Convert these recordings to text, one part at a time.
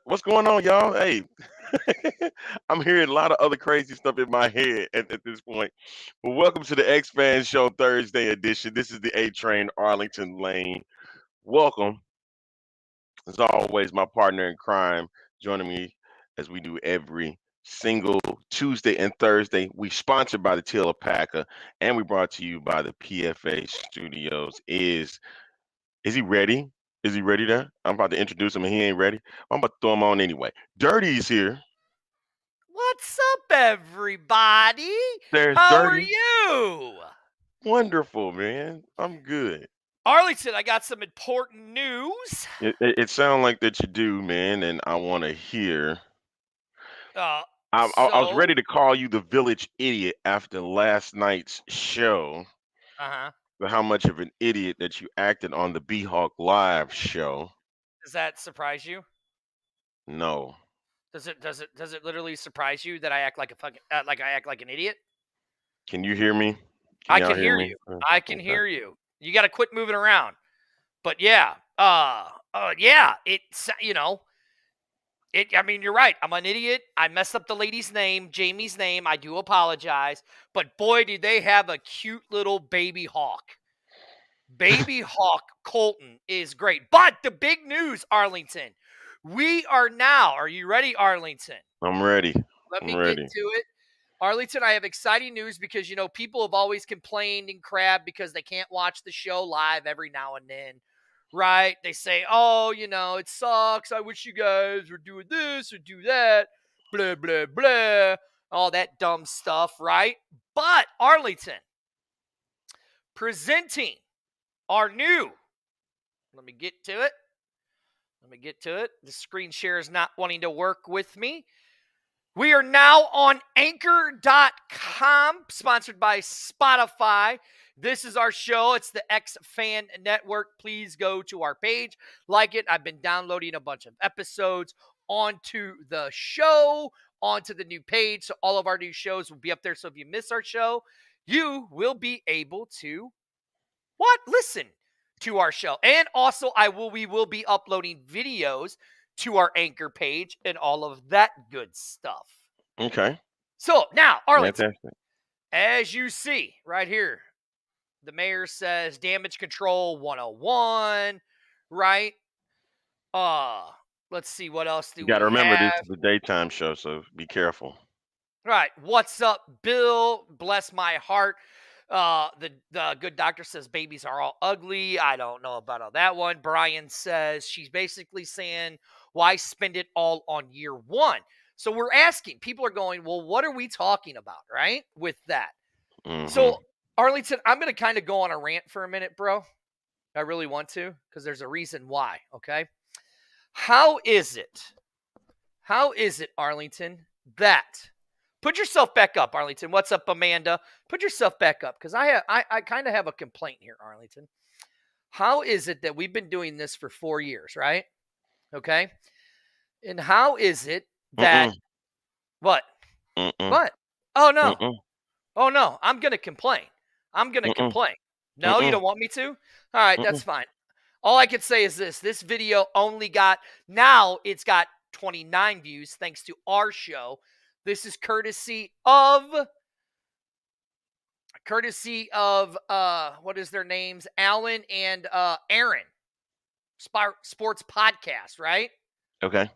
What's going on, y'all? Hey, I'm hearing a lot of other crazy stuff in my head at this point. Well, welcome to the X Fan Show Thursday edition. This is the A Train Arlington Lane. Welcome, as always, my partner in crime joining me as we do every single Tuesday and Thursday. We sponsored by the Taylor Packer, and we brought to you by the PFA Studios. Is he ready? Is he ready there? I'm about to introduce him and he ain't ready. I'm about to throw him on anyway. Dirty's here. What's up, everybody? There's How are Dirty. you? Wonderful, man. I'm good. Arlington, I got some important news. It sounds like that you do, man, and I want to hear. Uh, I was so, ready to call you the village idiot after last night's show. uh-huh. But how much of an idiot that you acted on the B-Hawk Live show. Does that surprise you? No. Does it literally surprise you that I act like a fucking like I act like an idiot? Can you hear me? Can I y'all can hear hear me? you. I can Okay. hear you. You got to quit moving around. But yeah, yeah, it's I mean, you're right. I'm an idiot. I messed up the lady's name, Jamie's name. I do apologize. But boy, do they have a cute little baby hawk. Baby hawk Colton is great. But the big news, Arlington, we are now. Are you ready, Arlington? I'm ready. Let I'm me get ready. to it. Arlington, I have exciting news because, people have always complained and crabbed because they can't watch the show live every now and then, right? They say, oh, it sucks. I wish you guys were doing this or do that, blah, blah, blah, all that dumb stuff, right? But, Arlington, presenting our new, let me get to it. The screen share is not wanting to work with me. We are now on anchor.com, sponsored by Spotify. This is our show. It's the X Fan Network. Please go to our page, like it. I've been downloading a bunch of episodes onto the show, onto the new page. So all of our new shows will be up there. So if you miss our show, you will be able to listen to our show. And also we will be uploading videos to our Anchor page and all of that good stuff. Okay. So now, Arlington, Fantastic. as you see right here, the mayor says damage control 101, right? Let's see, what else do You got to we remember this have? is a daytime show, so be careful. Right. What's up, Bill? Bless my heart. The good doctor says babies are all ugly. I don't know about all that one. Brian says she's basically saying, why spend it all on year one? So we're asking, people are going, well, what are we talking about, right? With that. Hmm. So, Arlington, I'm going to kind of go on a rant for a minute, bro. I really want to, because there's a reason why, okay? How is it, Arlington, that put yourself back up, Arlington. What's up, Amanda? Put yourself back up, because I kind of have a complaint here, Arlington. How is it that we've been doing this for 4 years, right? Okay. And how is it that Mm-mm. what? Mm-mm. What? Oh no. Mm-mm. Oh no. I'm gonna complain. Mm-mm. No, you Mm-mm. don't want me to? All right, Mm-mm. that's fine. All I can say is this. This video only got, now it's got 29 views thanks to our show. This is courtesy of what is their names? Alan and Aaron. Sports podcast, right? Okay.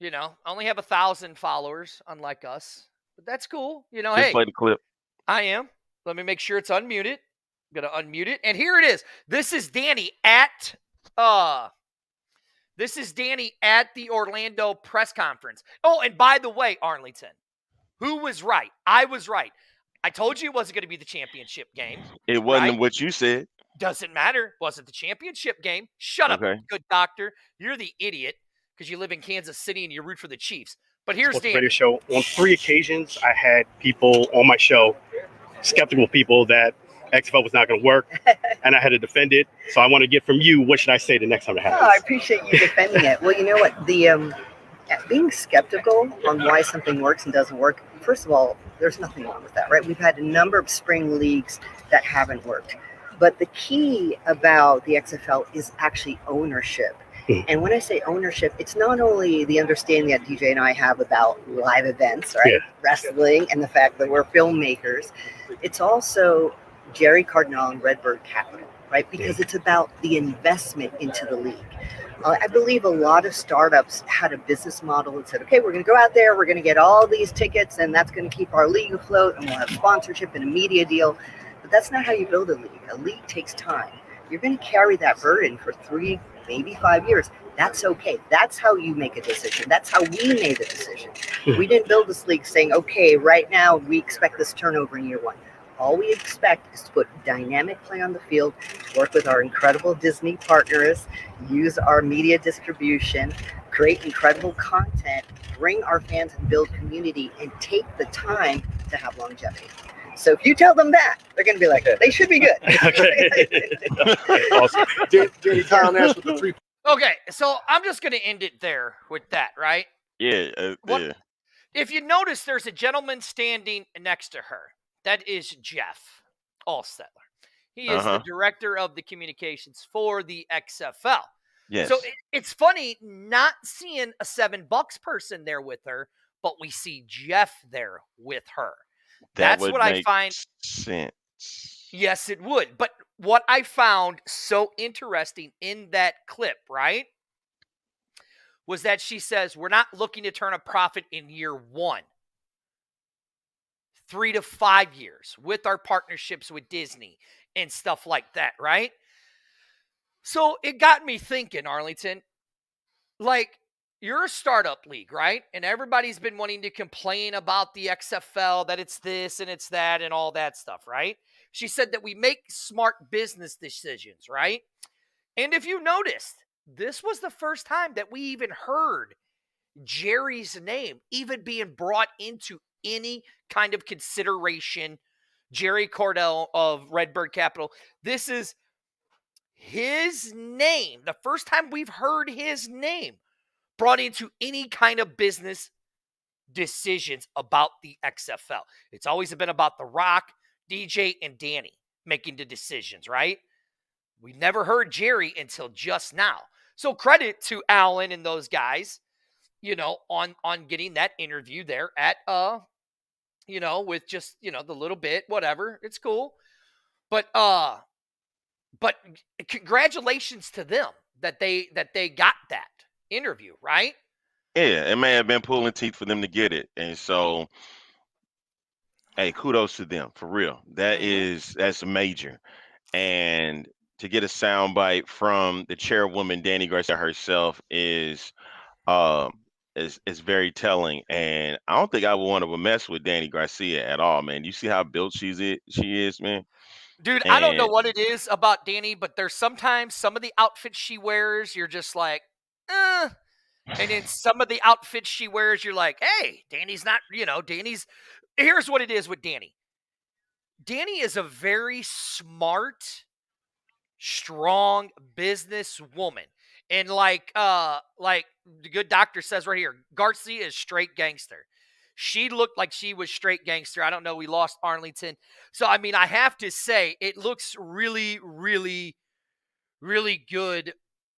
I only have 1,000 followers, unlike us. But that's cool. Just Hey, play the clip. I am. Let me make sure it's unmuted. I'm gonna unmute it. And here it is. This is Danny at the Orlando press conference. Oh, and by the way, Arlington, who was right? I was right. I told you it wasn't going to be the championship game. It Right? wasn't what you said. Doesn't matter. Wasn't the championship game. Shut up, Okay. good doctor. You're the idiot because you live in Kansas City and you root for the Chiefs. But here's Sports Danny. radio show. On 3 occasions, I had people on my show, skeptical people, that XFL was not going to work, and I had to defend it. So I want to get from you, what should I say the next time it happens? Oh, I appreciate you defending it. Well, you know what? The being skeptical on why something works and doesn't work, first of all, there's nothing wrong with that, right? We've had a number of spring leagues that haven't worked. But the key about the XFL is actually ownership. And when I say ownership, it's not only the understanding that DJ and I have about live events, right? Yeah. Wrestling, and the fact that we're filmmakers. It's also Jerry Cardinal and Redbird Capital, right? Because it's about the investment into the league. I believe a lot of startups had a business model and said, okay, we're going to go out there, we're going to get all these tickets, and that's going to keep our league afloat, and we'll have sponsorship and a media deal. But that's not how you build a league. A league takes time. You're going to carry that burden for 3, maybe 5 years. That's okay. That's how you make a decision. That's how we made a decision. We didn't build this league saying, okay, right now we expect this turnover in year 1. All we expect is to put dynamic play on the field, work with our incredible Disney partners, use our media distribution, create incredible content, bring our fans and build community, and take the time to have longevity. So if you tell them that, they're going to be like, they should be good. Okay. Awesome. Danny Kyle Nash with the 3. Okay, so I'm just going to end it there with that, right? Yeah, What- yeah. If you notice, there's a gentleman standing next to her. That is Jeff Allstetler. He is the director of the communications for the XFL. Yes. So it's funny not seeing a $7 person there with her, but we see Jeff there with her. That's would what I make find. sense. Yes, it would. But what I found so interesting in that clip, right, was that she says, we're not looking to turn a profit in year 1. 3 to 5 years with our partnerships with Disney and stuff like that, right? So it got me thinking, Arlington, like, you're a startup league, right? And everybody's been wanting to complain about the XFL, that it's this and it's that and all that stuff, right? She said that we make smart business decisions, right? And if you noticed, this was the first time that we even heard Jerry's name even being brought into any kind of consideration. Jerry Cardinal of Redbird Capital. This is his name. The first time we've heard his name brought into any kind of business decisions about the XFL. It's always been about The Rock, DJ, and Danny making the decisions, right? We never heard Jerry until just now. So credit to Alan and those guys, you know, on getting that interview there at you know, with just, you know, the little bit, whatever. It's cool. But congratulations to them that they got that interview, right? Yeah, it may have been pulling teeth for them to get it. And so, hey, kudos to them for real. That's major. And to get a soundbite from the chairwoman, Danny Garcia herself, is very telling. And I don't think I would want to mess with Danny Garcia at all, man. You see how built she is, man. Dude, I don't know And what it is about Danny, but there's sometimes some of the outfits she wears, you're just like, And then some of the outfits she wears, you're like, hey, Danny's not, you know, here's what it is with Danny. Danny is a very smart, strong businesswoman. And like the good doctor says right here, Garcia is straight gangster. She looked like she was straight gangster. I don't know. We lost Arlington. So, I mean, I have to say, it looks really, really, really good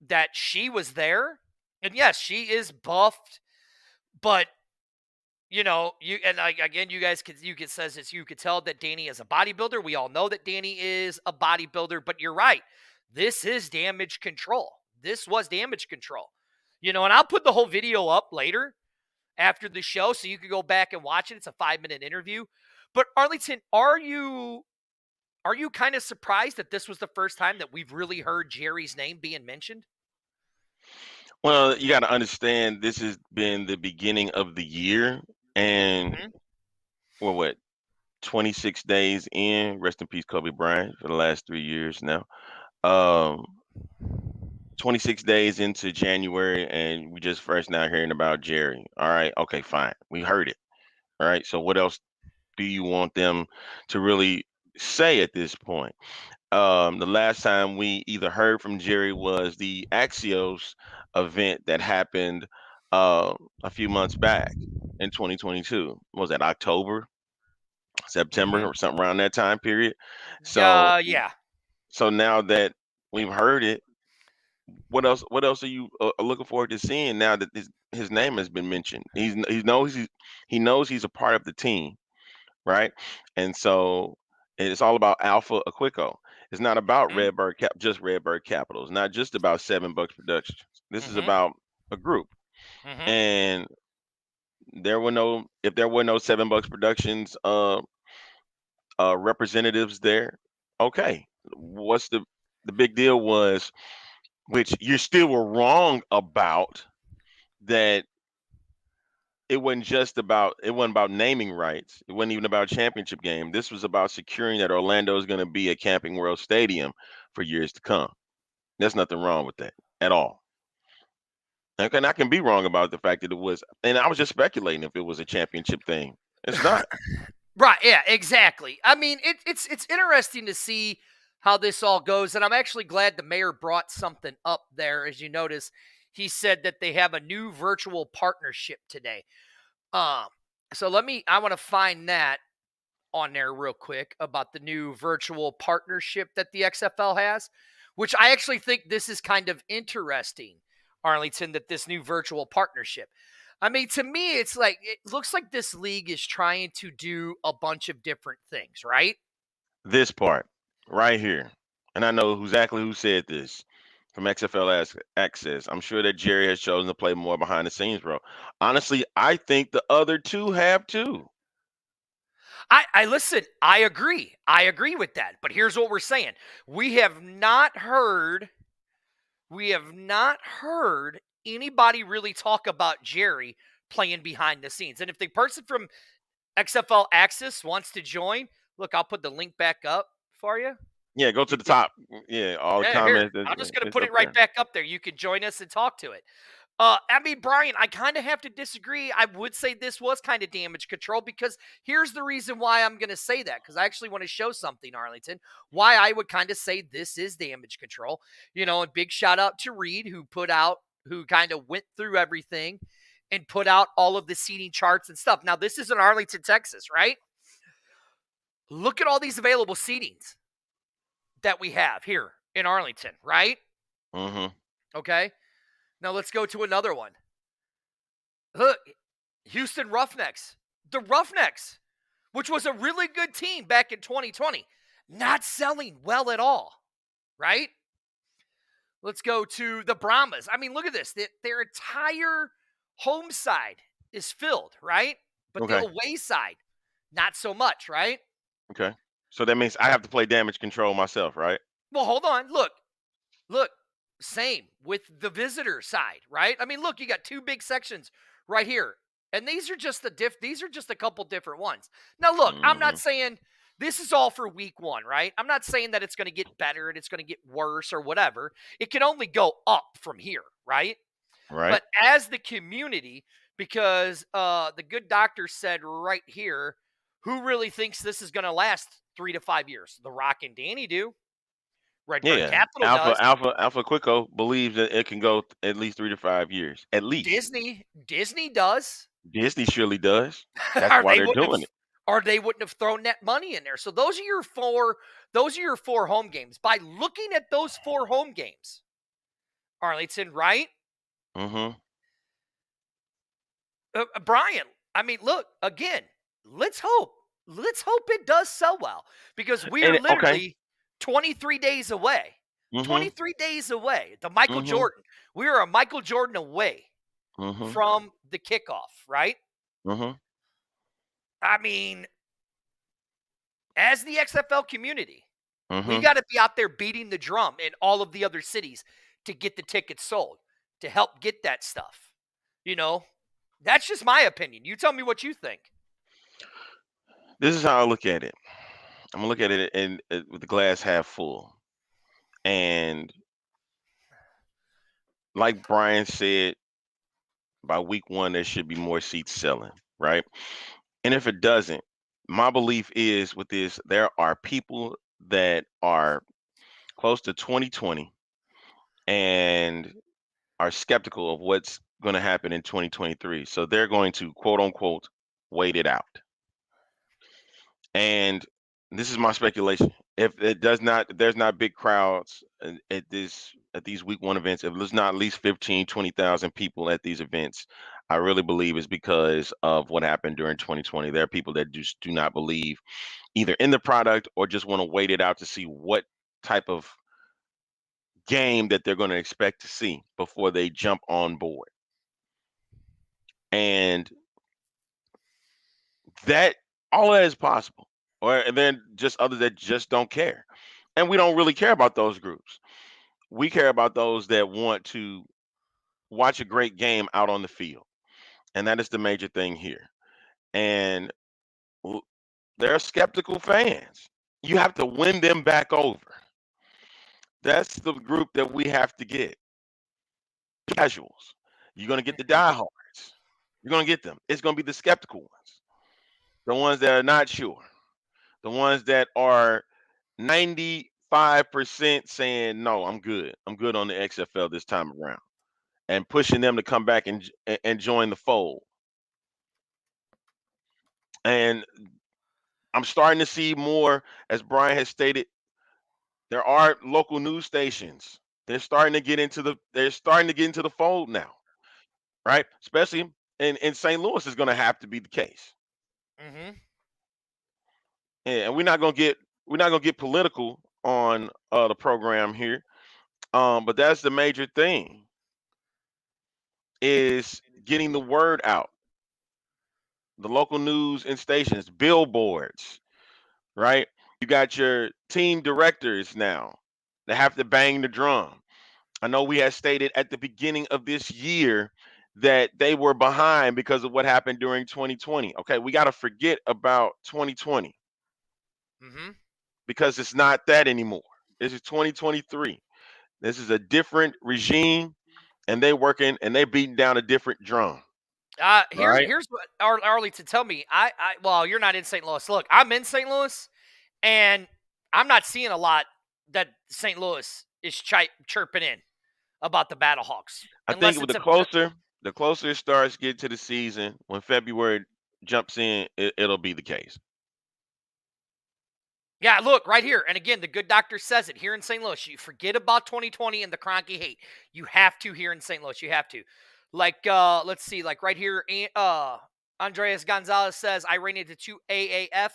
that she was there. And yes, she is buffed, but you know, you guys could says this. You could tell that Danny is a bodybuilder. We all know that Danny is a bodybuilder, but you're right. This is damage control. This was damage control. You know, and I'll put the whole video up later after the show so you can go back and watch it. It's a 5-minute interview. But Arlington, are you kind of surprised that this was the first time that we've really heard Jerry's name being mentioned? well, you got to understand this has been the beginning of the year, and we're what 26 days in. Rest in peace, Kobe Bryant, for the last 3 years now. 26 days into January, and we just first now hearing about Jerry. All right, okay, fine, we heard it. All right, so what else do you want them to really say at this point? The last time we either heard from Jerry was the Axios event that happened a few months back in 2022. Was that October, September, or something around that time period? So yeah. so now that we've heard it, what else? What else are you looking forward to seeing now that his name has been mentioned? He knows he's a part of the team, right? And so it's all about Alpha Aquico. It's not about Mhm. Just Redbird Capital. It's not just about $7 Productions. This is Mhm. about a group. Mhm. And if there were no $7 Productions representatives there, okay. What's the big deal was, which you still were wrong about, that it wasn't about naming rights. It wasn't even about championship game. This was about securing that Orlando is going to be a Camping World Stadium for years to come. There's nothing wrong with that at all. Okay, and I can be wrong about the fact that it was, and I was just speculating if it was a championship thing. It's not. Right. Yeah. Exactly. I mean, it's interesting to see how this all goes, and I'm actually glad the mayor brought something up there. As you notice, he said that they have a new virtual partnership today. Um. So I want to find that on there real quick about the new virtual partnership that the XFL has, which I actually think this is kind of interesting, Arlington, that this new virtual partnership. I mean, to me, it's like it looks like this league is trying to do a bunch of different things, right? This part right here, and I know exactly who said this from Access. I'm sure that Jerry has chosen to play more behind the scenes role. Honestly, I think the other two have too. I listen, I agree. I agree with that. But here's what we're saying. We have not heard anybody really talk about Jerry playing behind the scenes. And if the person from XFL Access wants to join, look, I'll put the link back up for you. Yeah, go to You the can, top. Yeah, all the yeah, here. comments. I'm just going to It's put up it right there. back up there. You can join us and talk to it. I mean, Brian, I kind of have to disagree. I would say this was kind of damage control because here's the reason why I'm going to say that, because I actually want to show something, Arlington, why I would kind of say this is damage control. You know, and big shout out to Reed, who kind of went through everything and put out all of the seating charts and stuff. Now, this is in Arlington, Texas, right? Look at all these available seatings that we have here in Arlington, right? Mm-hmm. Okay. Now let's go to another one. Look, Houston Roughnecks. The Roughnecks, which was a really good team back in 2020, not selling well at all, right? Let's go to the Brahmas. I mean, look at this. Their entire home side is filled, right? But the Okay. away side, not so much, right? Okay. So that means I have to play damage control myself, right? Well, hold on. Look. Same with the visitor side, right? I mean, look, you got two big sections right here. And these are just a couple different ones. Now, look, I'm Mm-hmm. not saying this is all for week 1, right? I'm not saying that it's going to get better and it's going to get worse or whatever. It can only go up from here, right? Right. But as the community, because the good doctor said right here, who really thinks this is going to last 3 to 5 years? The Rock and Danny do. Redbird Yeah. Capital does. Alpha Quico believes that it can go at least 3 to 5 years. At least. Disney does. Disney surely does. That's or why they they're wouldn't have doing it. or they wouldn't have thrown that money in there. So those are your four home games. By looking at those 4 home games, Arlington, right? Mm-hmm. Brian, I mean, look, again, let's hope it does so well because we are And okay. literally 23 days away. Mm-hmm. 23 days away. The Michael Mm-hmm. Jordan. We are a Michael Jordan away Mm-hmm. from the kickoff, right? Mm-hmm. I mean, as the XFL community, we Mm-hmm. got to be out there beating the drum in all of the other cities to get the tickets sold, to help get that stuff. You know, that's just my opinion. You tell me what you think. This is how I look at it. I'm gonna look at it with the glass half full. And like Brian said, by week 1 there should be more seats selling, right? And if it doesn't, my belief is with this, there are people that are close to 2020 and are skeptical of what's going to happen in 2023. So they're going to quote unquote wait it out. And this is my speculation. if it does not, if there's not big crowds at these week one events, if there's not at least 15, 20,000 people at these events, I really believe it's because of what happened during 2020. There are people that just do not believe either in the product or just want to wait it out to see what type of game that they're going to expect to see before they jump on board. And that all that is possible. And then just others that just don't care. And we don't really care about those groups. We care about those that want to watch a great game out on the field. And that is the major thing here. And there are skeptical fans. You have to win them back over. That's the group that we have to get. Casuals. You're going to get the diehards. You're going to get them. It's going to be the skeptical ones. The ones that are not sure. The ones that are 95% saying, no, I'm good. I'm good on the XFL this time around. And pushing them to come back and join the fold. And I'm starting to see more, as Brian has stated, there are local news stations. They're starting to get into the fold now, right? Especially in St. Louis is going to have to be the case. Mm-hmm. And we're not gonna get political on the program here, but that's the major thing is getting the word out. The local news and stations, billboards, right? You got your team directors now that have to bang the drum. I know we had stated at the beginning of this year that they were behind because of what happened during 2020. Okay, we got to forget about 2020 Mm-hmm. because it's not that anymore. This is 2023. This is a different regime, and they working and they beating down a different drum. Right? Here's what Arlington tell me. Well, you're not in St. Louis. Look, I'm in St. Louis, and I'm not seeing a lot that St. Louis is chirping in about the Battlehawks. I think with the closer it starts getting to the season, when February jumps in, it'll be the case. Yeah, look, right here. And again, the good doctor says it here in St. Louis. You forget about 2020 and the Kroenke hate. You have to here in St. Louis. You have to. Like, let's see, like right here, Andreas Gonzalez says, I ran into 2 AAF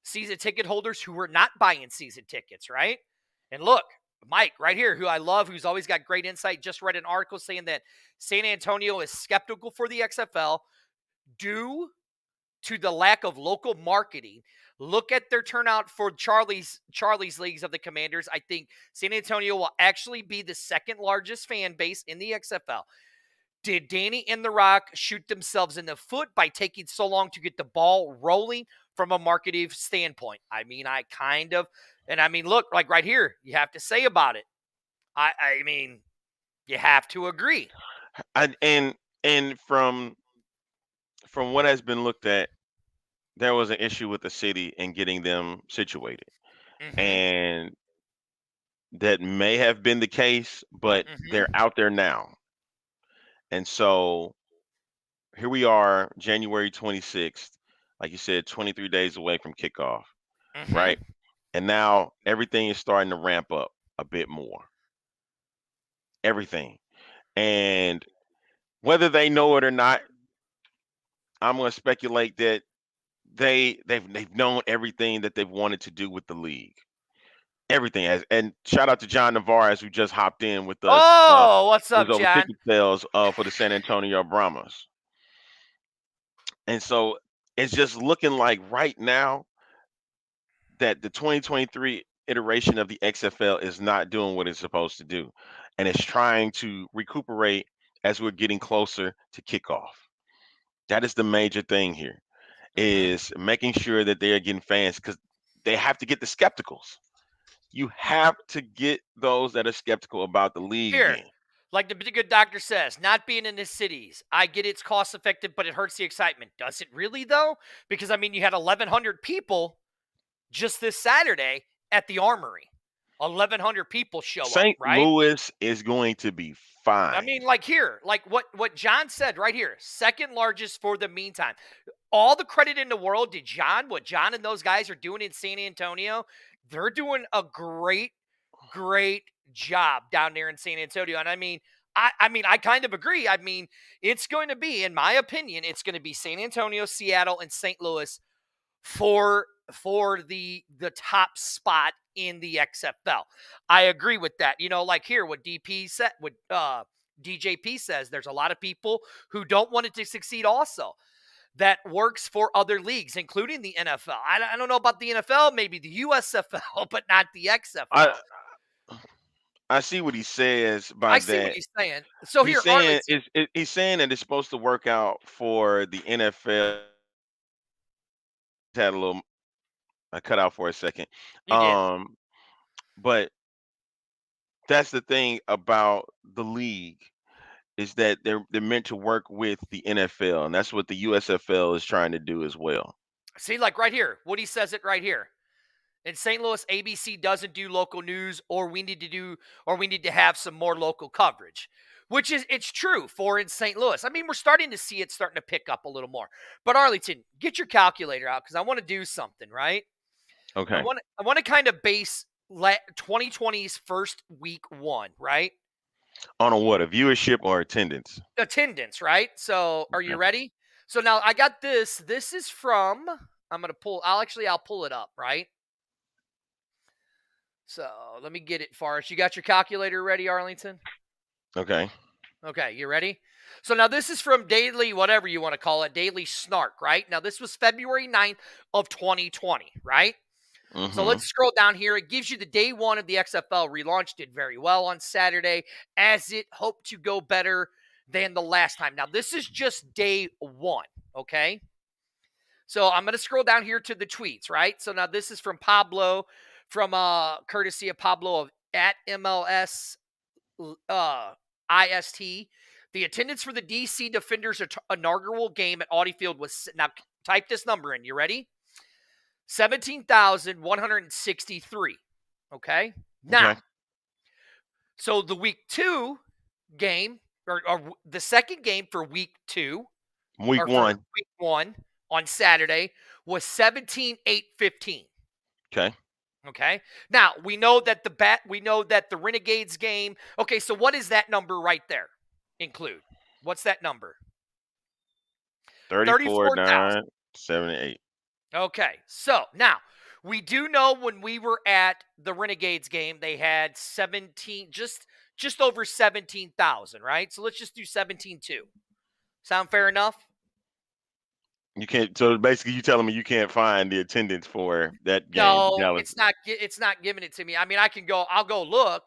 season ticket holders who were not buying season tickets, right? And look, Mike right here, who I love, who's always got great insight, just read an article saying that San Antonio is skeptical for the XFL due to the lack of local marketing. Look at their turnout for Charlie's Leagues of the Commanders. I think San Antonio will actually be the second largest fan base in the XFL. Did Danny and The Rock shoot themselves in the foot by taking so long to get the ball rolling from a marketing standpoint? I mean, look, like right here, you have to say about it. I mean, you have to agree. And from what has been looked at, there was an issue with the city and getting them situated. Mm-hmm. And that may have been the case, but they're out there now. And so here we are, January 26th, like you said, 23 days away from kickoff, right? And now everything is starting to ramp up a bit more. Everything. And whether they know it or not, I'm going to speculate that they've known everything that they've wanted to do with the league. Everything. And shout out to John Navarez, who just hopped in with us. Oh, what's up, over John? ticket sales for the San Antonio Brahmas. And so it's just looking like right now that the 2023 iteration of the XFL is not doing what it's supposed to do. And it's trying to recuperate as we're getting closer to kickoff. That is the major thing here, is making sure that they are getting fans, because they have to get the skepticals. You have to get those that are skeptical about the league game. Like the good doctor says, not being in the cities. I get it's cost effective, but it hurts the excitement. Does it really, though? Because, I mean, you had 1,100 people just this Saturday at the Armory. 1,100 people show up, right? St. Louis is going to be fine. I mean, like here, like what John said right here, second largest for the meantime. All the credit in the world to John, what John and those guys are doing in San Antonio. they're doing a great job down there in San Antonio. And I mean, I kind of agree. I mean, it's going to be, in my opinion, it's going to be San Antonio, Seattle, and St. Louis for the top spot in the XFL. I agree with that. You know, like here, what DP said, what DJP says, there's a lot of people who don't want it to succeed also. That works for other leagues, including the NFL. I don't know about the NFL, maybe the USFL, but not the XFL. I see what he says by I see what that. he's saying. So He's here, saying Arlington, he's saying that it's supposed to work out for the NFL. Had a little I cut out for a second. you did. Um, but that's the thing about the league is that they're meant to work with the NFL, and that's what the USFL is trying to do as well. See, like right here, Woody says it right here. In St. Louis, ABC doesn't do local news, or we need to have some more local coverage. Which is, it's true for in St. Louis. I mean, we're starting to see it starting to pick up a little more. But Arlington, get your calculator out because I want to do something, right? Okay. I want to kind of base 2020's first week one, right? On a what? A viewership or attendance? Attendance, right? So are you Okay. ready? So now I got this. This is from, I'll pull it up, right? So let me get it, Forrest. You got your calculator ready, Arlington? Okay. Okay, you ready? So now this is from Daily, whatever you want to call it, Daily Snark, right? Now this was February 9th of 2020, right? So Mhm. let's scroll down here. It gives you the day one of the XFL relaunch. Did very well on Saturday, as it hoped to go better than the last time. Now this is just day one, okay? So I'm going to scroll down here to the tweets, right? So now this is from Pablo, from courtesy of Pablo of at MLS IST. The attendance for the DC Defenders inaugural game at Audi Field was, now type this number in. You ready? 17,163. Okay. Now, Okay. so the week 2 game, or the second game for week 2, Week or for 1. week 1 on Saturday was 17,815. Okay. Okay. Now we know that the Renegades game. Okay, so what is that number right there? Include. What's that number? 34,978. Okay. So now we do know when we were at the Renegades game, they had 17, just over 17,000, right? So let's just do 17,200. Sound fair enough? You can't. So basically, you telling me you can't find the attendance for that game? No, Dallas. it's not giving it to me. I mean, I'll go look.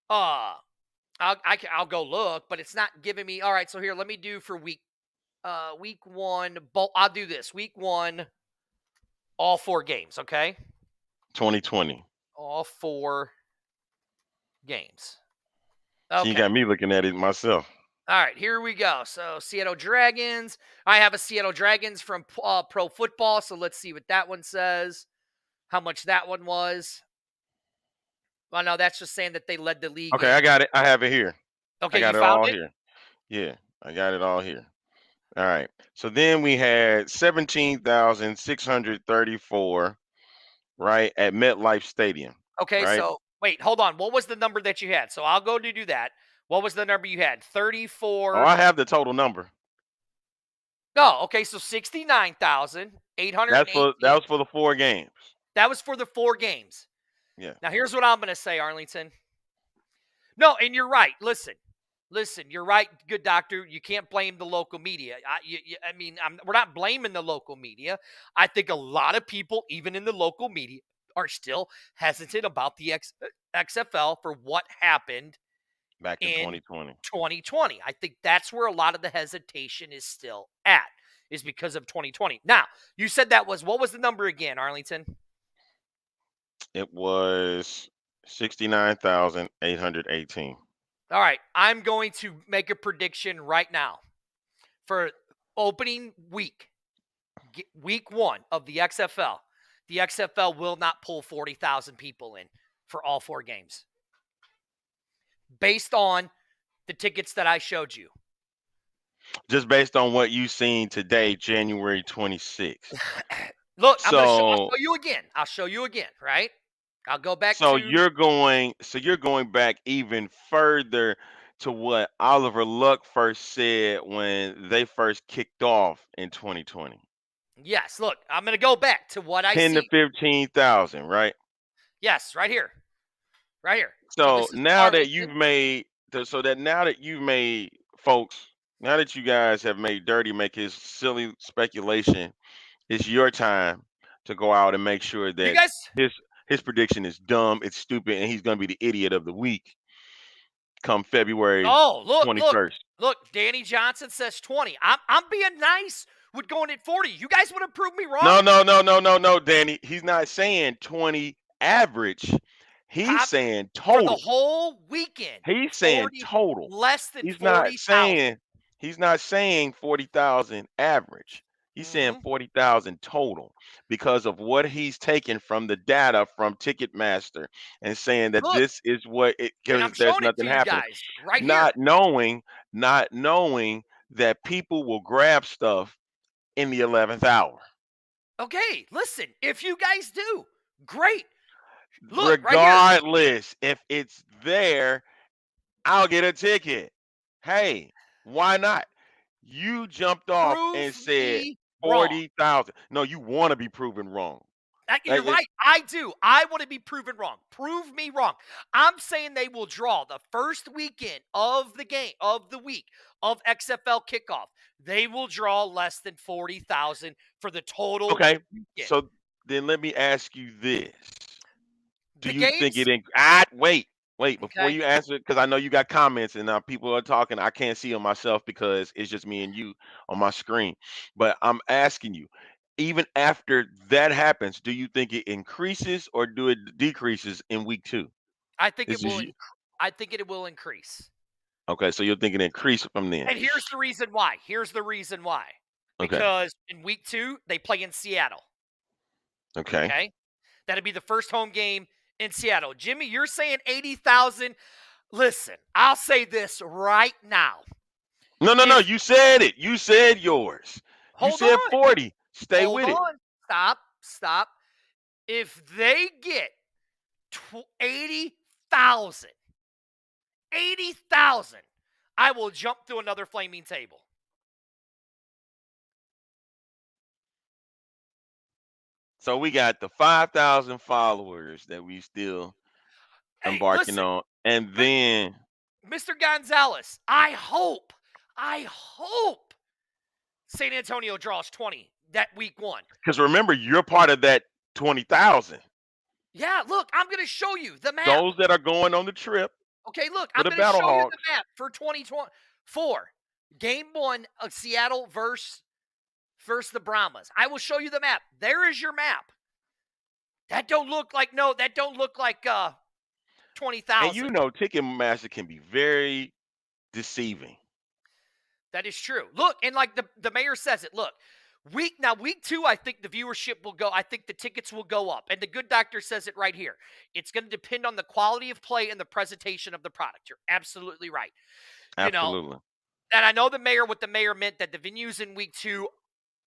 I'll go look, but it's not giving me. All right, so here, let me do for week 1. I'll do this. Week 1, all 4 games, okay? 2020. All 4 games. So you Okay. got me looking at it myself. All right, here we go. So Seattle Dragons. I have a Seattle Dragons from Pro Football, so let's see what that one says. How much that one was. Well, no, that's just saying that they led the league. Okay, I got it. I have it here. Okay, I got you it found all it? here. Yeah, I got it all here. All right. So then we had 17,634, right, at MetLife Stadium. Okay, right? so wait, hold on. What was the number that you had? So I'll go to do that. What was the number you had? 34. Oh, I have the total number. No, okay, so 69,818. That was for the 4 games. That was for the 4 games. Yeah. Now here's what I'm going to say, Arlington. No, and you're right. Listen, you're right, good doctor. You can't blame the local media. We're not blaming the local media. I think a lot of people, even in the local media, are still hesitant about the XFL for what happened Back in in 2020. 2020. I think that's where a lot of the hesitation is still at, is because of 2020. Now, you said what was the number again, Arlington? It was 69,818. All right, I'm going to make a prediction right now for opening week 1 of the XFL. The XFL will not pull 40,000 people in for all 4 games, based on the tickets that I showed you. Just based on what you've seen today, January 26th. Look, I'll So show you again. I'll show you again, right? I'll go back So to you're going back even further to what Oliver Luck first said when they first kicked off in 2020. yes. Look, I'm going to go back to what I 10 to see. 15,000, right? Yes, right here, right here. So So this is now that Arlington. you've made so that now that you've made folks, now that you guys have made Dirty make his silly speculation, it's your time to go out and make sure You that guys. his his prediction is dumb, it's stupid, and he's going to be the idiot of the week come February Oh, look. 21st. Look, Danny Johnson says 20. I'm being nice with going at 40. You guys want to prove me wrong? No, Danny. He's not saying 20 average. He's I'm, saying for the total. whole weekend, He's saying 40 total. less than He's not 40,000. saying he's not saying 40,000 average. He's saying Mm-hmm. 40,000 total because of what he's taken from the data from Ticketmaster and saying that Look, this is what it and because I'm there's showing it nothing to you happening. guys right here. Not knowing that people will grab stuff in the 11th hour. Okay, listen, if you guys do, great. Look, right here. Regardless if it's there, I'll get a ticket. Hey, why not? You jumped off and Prove said me wrong. 40,000. No, you want to be proven wrong. You're right. I do. I want to be proven wrong. Prove me wrong. I'm saying they will draw the first weekend of the game of the week of XFL kickoff. They will draw less than 40,000 for the total Okay. weekend. So then let me ask you this. Do The you think games. wait, before Okay. you answer, because I know you got comments and now people are talking. I can't see them myself because it's just me and you on my screen. But I'm asking you, even after that happens, do you think it increases or do it decreases in week 2? I think it This will. is I think it will increase. okay. So you're thinking increase from then. And here's the reason why. Here's the reason why. Okay. Because in week 2 they play in Seattle. Okay. Okay. That'd be the first home game in Seattle. Jimmy, you're saying 80,000. Listen, I'll say this right now. No. If You said it. You said yours. You hold said on, 40. Stay hold with it. on, stop. If they get 80,000, 80,000, I will jump through another flaming table. So we got the 5,000 followers that we still Hey, embarking listen, on, and then Mr. Gonzalez, I hope San Antonio draws 20 that week 1. because remember you're part of that 20,000. Yeah, look, I'm going to show you the map. Those that are going on the trip Okay, look, for I'm the going to show you the Battlehawks. map for 2024. Game 1 of Seattle versus the Brahmas. I will show you the map. There is your map. That don't look like 20,000. And you know, Ticketmaster can be very deceiving. That is true. Look, and like the mayor says it. Look, week 2, I think the viewership will go. I think the tickets will go up. And the good doctor says it right here. It's going to depend on the quality of play and the presentation of the product. You're absolutely right. Absolutely. And I know what the mayor meant that the venues in week 2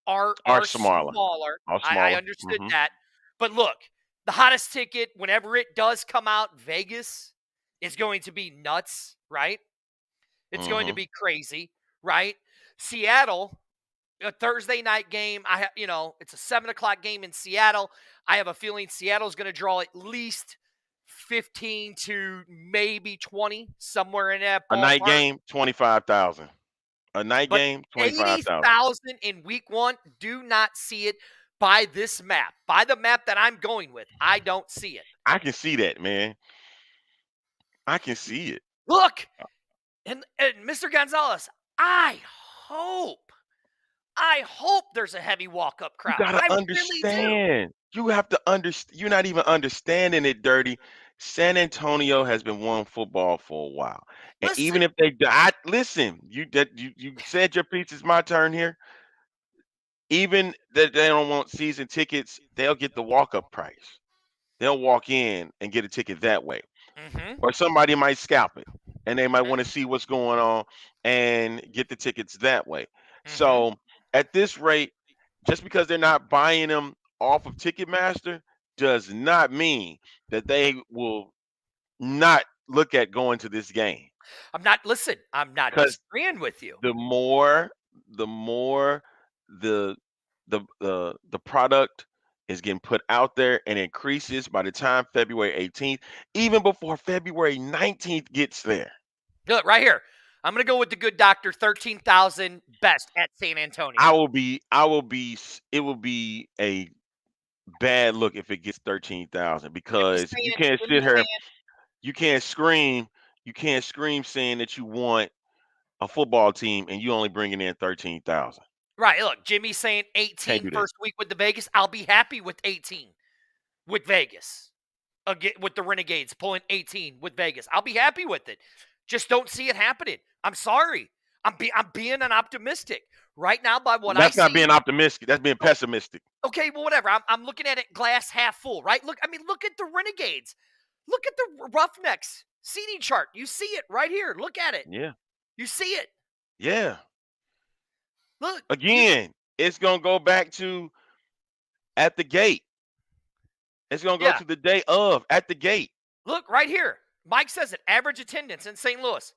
are smaller. Are I smaller. understood that. But look, the hottest ticket, whenever it does come out, Vegas is going to be nuts, right? It's going to be crazy, right? Seattle, a Thursday night game. It's a 7:00 game in Seattle. I have a feeling Seattle's going to draw at least 15 to maybe 20, somewhere in that ballpark. A night game, 25,000. A night But game, 25,000. 80,000 in week 1, do not see it by this map. By the map that I'm going with, I don't see it. I can see that, man. I can see it. Look, and Mr. Gonzalez, I hope there's a heavy walk-up crowd. You gotta I understand. Really do. You have to understand. You're not even understanding it, Dirty. San Antonio has been won football for a while, and even if they listen, you said your piece. Is my turn here. Even that they don't want season tickets, they'll get the walk-up price. They'll walk in and get a ticket that way, or somebody might scalp it, and they might want to see what's going on and get the tickets that way. So at this rate, just because they're not buying them off of Ticketmaster does not mean that they will not look at going to this game. I'm not 'Cause disagreeing with you. the more the the product is getting put out there and increases by the time February 18th, even before February 19th gets there. Look, right here. I'm going to go with the good doctor, 13,000 best at San Antonio. It will be a bad look if it gets 13,000 because you can't sit here, you can't scream, saying that you want a football team and you only bringing in 13,000. Right. Look, Jimmy's saying Can't 18 do that. first week with the Vegas. I'll be happy with 18 with Vegas. Again, with the Renegades pulling 18 with Vegas. I'll be happy with it. Just don't see it happening. I'm sorry. I'm being an optimistic. Right now, by what That's I not see, being optimistic. That's being pessimistic. okay, well, whatever. I'm looking at it glass half full, right? Look at the Renegades. Look at the Roughnecks seating chart. You see it right here. Look at it. Yeah. You see it. Yeah. Look. Again, it's gonna go back to at the gate. It's gonna go Yeah. to the day of at the gate. Look right here. Mike says it. Average attendance in St. Louis,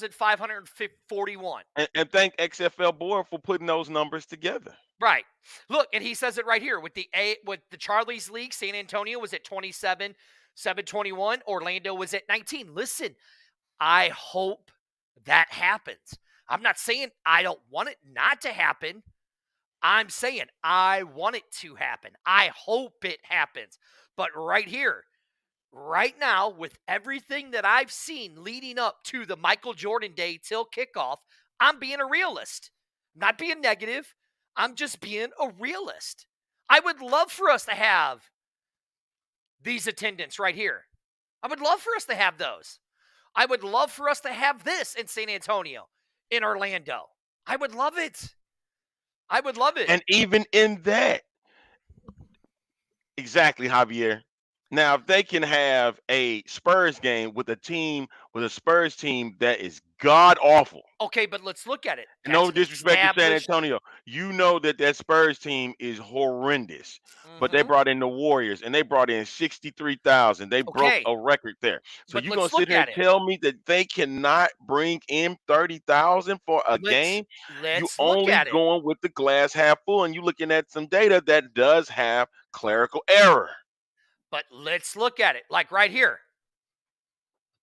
28,541. And thank XFL board for putting those numbers together. Right. Look, and he says it right here with the Charlie's League. San Antonio was at 27,721. Orlando was at 19. Listen, I hope that happens. I'm not saying I don't want it not to happen. I'm saying I want it to happen. I hope it happens. But right here, right now, with everything that I've seen leading up to the Michael Jordan Day till kickoff, I'm being a realist. Not being negative. I'm just being a realist. I would love for us to have these attendants right here. I would love for us to have those. I would love for us to have this in San Antonio, in Orlando. I would love it. I would love it. And even in that, exactly, Javier. Now, if they can have a Spurs game with a Spurs team that is god awful. Okay, but let's look at it. No That's disrespect to San established- Antonio. You know that Spurs team is horrendous. But they Mhm. brought in the Warriors and they brought in 63,000. They broke Okay. a record there. So But you're going let's to sit look here at and it. tell me that they cannot bring in 30,000 for a game? You Let's look only at it. going with the glass half full and you looking at some data that does have clerical error. But let's look at it, like right here.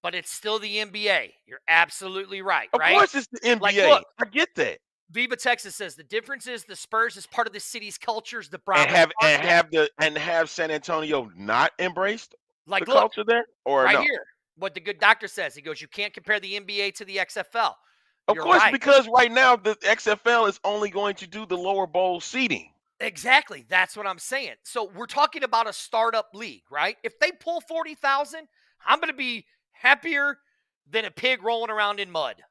But it's still the NBA. You're absolutely right, Of right? course it's the NBA. Like, look. I get that. Viva Texas says the difference is the Spurs is part of the city's cultures. The And Browns have San Antonio not embraced like the look culture there or right no? here. What the good doctor says, he goes, you can't compare the NBA to the XFL. Of You're course, right. because right now the XFL is only going to do the lower bowl seating. Exactly. That's what I'm saying. So we're talking about a startup league, right? If they pull 40,000, I'm going to be happier than a pig rolling around in mud.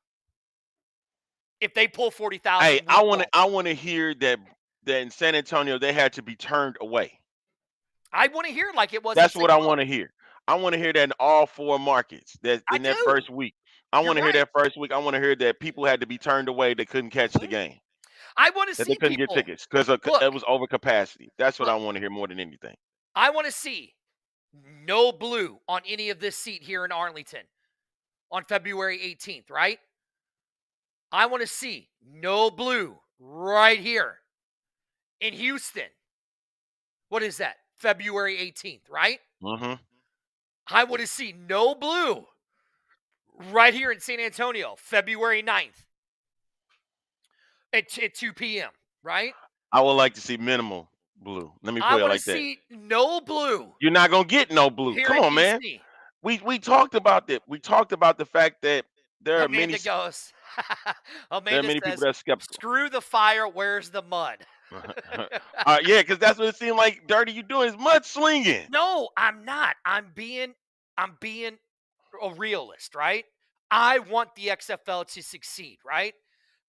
If they pull 40,000. Hey, I want to hear that in San Antonio they had to be turned away. I want to hear like it was. That's what I want to hear. I want to hear that in all four markets. That in that first week. I want to hear that first week. I want to hear that people had to be turned away. They couldn't catch the game. I want to That see they couldn't people get tickets because it was over capacity. That's what I want to hear more than anything. I want to see no blue on any of this seat here in Arlington on February 18th, right? I want to see no blue right here in Houston. What is that? February 18th, right? Mm-hmm. I want to see no blue right here in San Antonio, February 9th at 2 p.m., right? I would like to see minimal blue. Let me put it like that. I want to see no blue. You're not gonna get no blue. Here Come in on, man. DC. We talked about that. We talked about the fact that there are Amanda many goes. there are many says, people that are skeptical. Screw the fire. Where's the mud? Yeah, because that's what it seemed like. Dirty, you doing is mud slinging. No, I'm not. I'm being a realist, right? I want the XFL to succeed, right?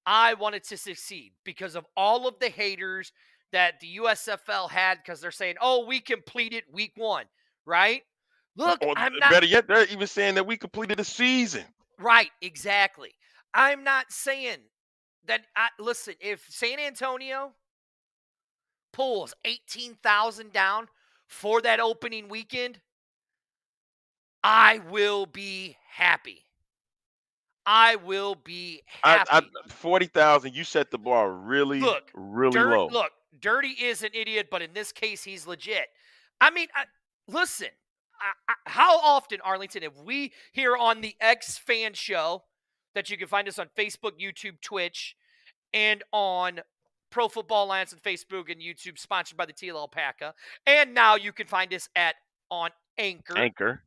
I want it to succeed because of all of the haters that the USFL had because they're saying, "Oh, we completed week 1," right? Look, Or I'm not better yet, they're even saying that we completed the season. right. Exactly. I'm not saying that. Listen, if San Antonio pulls 18,000 down for that opening weekend, I will be happy. I will be happy. 40,000. You set the bar really, Look, really low. Look, Dirty is an idiot, but in this case, he's legit. I mean, listen, how often, Arlington, have we here on the X Fan Show, that you can find us on Facebook, YouTube, Twitch, and on Pro Football Alliance on Facebook and YouTube, sponsored by the Teal Alpaca. And now you can find us on Anchor.com,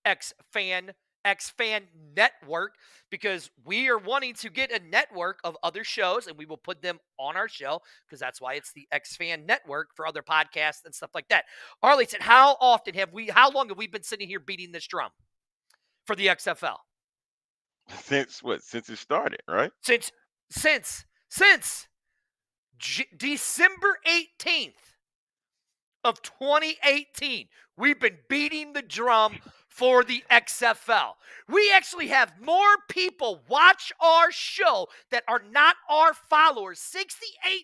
X-Fan Network, because we are wanting to get a network of other shows, and we will put them on our show, because that's why it's the X-Fan Network for other podcasts and stuff like that. Arlington, how long have we been sitting here beating this drum for the XFL? Since it started, right? Since December 18th of 2018, we've been beating the drum for the XFL. We actually have more people watch our show that are not our followers. 68%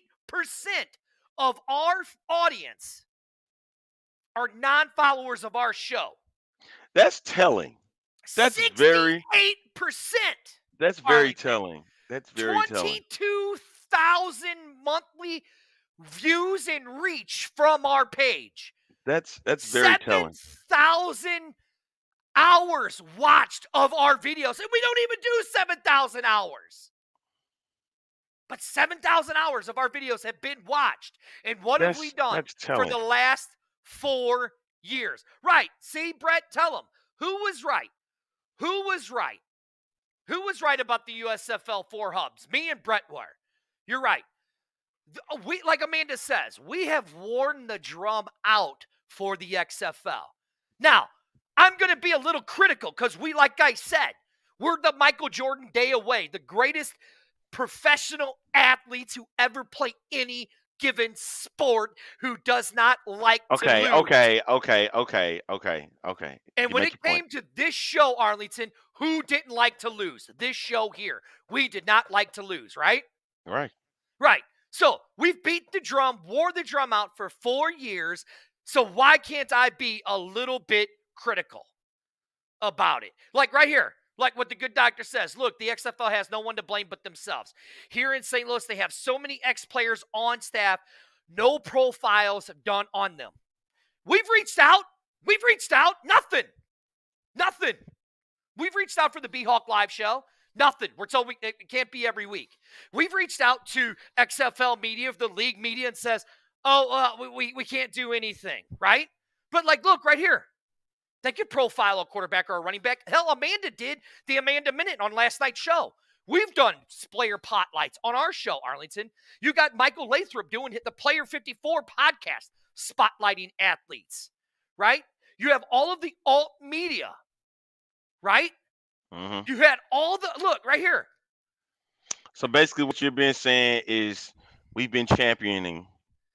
of our audience are non-followers of our show. That's telling. That's 68%. That's very telling. That's very telling. 22,000 monthly views and reach from our page. That's very telling. 7,000 hours watched of our videos, and we don't even do 7,000 hours. But 7,000 hours of our videos have been watched. And what have we done for the last 4 years? Right. See, Brett, tell them. Who was right? Who was right? Who was right about the USFL 4 hubs? Me and Brett were. You're right. We, like Amanda says, we have worn the drum out for the XFL. Now, I'm going to be a little critical because we, like I said, we're the Michael Jordan day away, the greatest professional athletes who ever play any given sport who does not like to lose. Okay. And when it came to this show, Arlington, who didn't like to lose? This show here. We did not like to lose, right? Right. Right. So we've beat the drum, wore the drum out for 4 years. So why can't I be a little bit critical about it? Like right here, like what the good doctor says. Look, the XFL has no one to blame but themselves. Here in St. Louis, they have so many ex-players on staff, no profiles done on them. We've reached out. Nothing. We've reached out for the B-Hawk Live show. Nothing. We're told it can't be every week. We've reached out to XFL media, the league media, and says, we can't do anything, right? But like, look right here. They could profile a quarterback or a running back. Hell, Amanda did the Amanda Minute on last night's show. We've done player spotlights on our show, Arlington. You got Michael Lathrop doing the Player 54 podcast, spotlighting athletes, right? You have all of the alt media, right? Mm-hmm. You had all the, look, right here. So basically what you've been saying is we've been championing